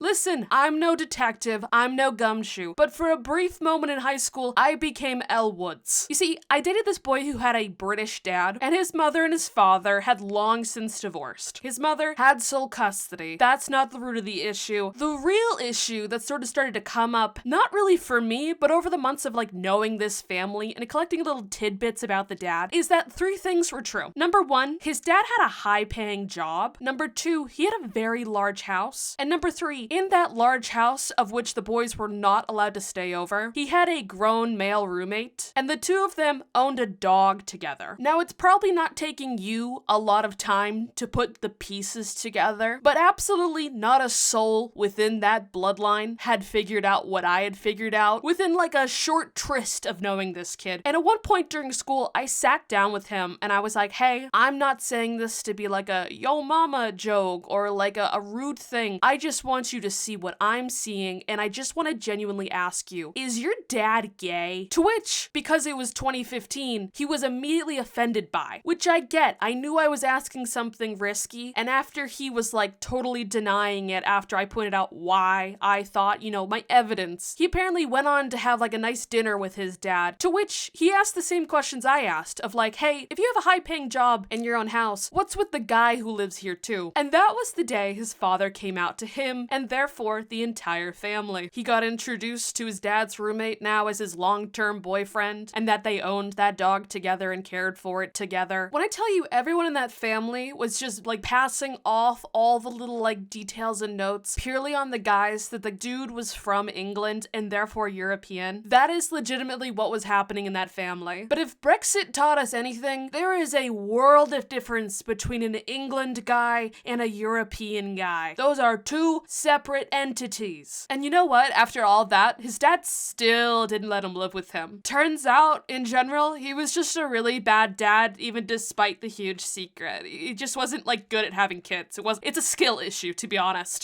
listen, I'm no detective, I'm no gumshoe, but for a brief moment in high school, I became Elle Woods. You see, I dated this boy who had a British dad, and his mother and his father had long since divorced. His mother had sole custody. That's not the root of the issue. The real issue that sort of started to come up, not really for me, but over the months of like knowing this family and collecting little tidbits about the dad, is that 3 things were true. Number 1, his dad had a high-paying job. Number 2, he had a very large house. And number 3, in that large house, of which the boys were not allowed to stay over, he had a grown male roommate, and the 2 of them owned a dog together. Now, it's probably not taking you a lot of time to put the pieces together, but absolutely not a soul within that bloodline had figured out what I had figured out within like a short tryst of knowing this kid. And at one point during school, I sat down with him and I was like, hey, I'm not saying this to be like a yo mama joke or like a rude thing. I just want you to see what I'm seeing, and I just want to genuinely ask you, is your dad gay? To which, because it was 2015, he was immediately offended by, which I get. I knew I was asking something risky, and after he was like totally denying it after I pointed out why I thought, you know, my evidence, he apparently went on to have like a nice dinner with his dad, to which he asked the same questions I asked of like, hey, if you have a high-paying job in your own house, what's with the guy who lives here too? And that was the day his father came out to him, and therefore the entire family. He got introduced to his dad's roommate now as his long-term boyfriend, and that they owned that dog together and cared for it together. When I tell you everyone in that family was just like passing off all the little like details and notes purely on the guise that the dude was from England and therefore European, that is legitimately what was happening in that family. But if Brexit taught us anything, there is a world of difference between an England guy and a European guy. Those are 2 separate entities. And you know what? After all that, his dad still didn't let him live with him. Turns out, in general, he was just a really bad dad, even despite the huge secret. He just wasn't like good at having kids. It's a skill issue, to be honest.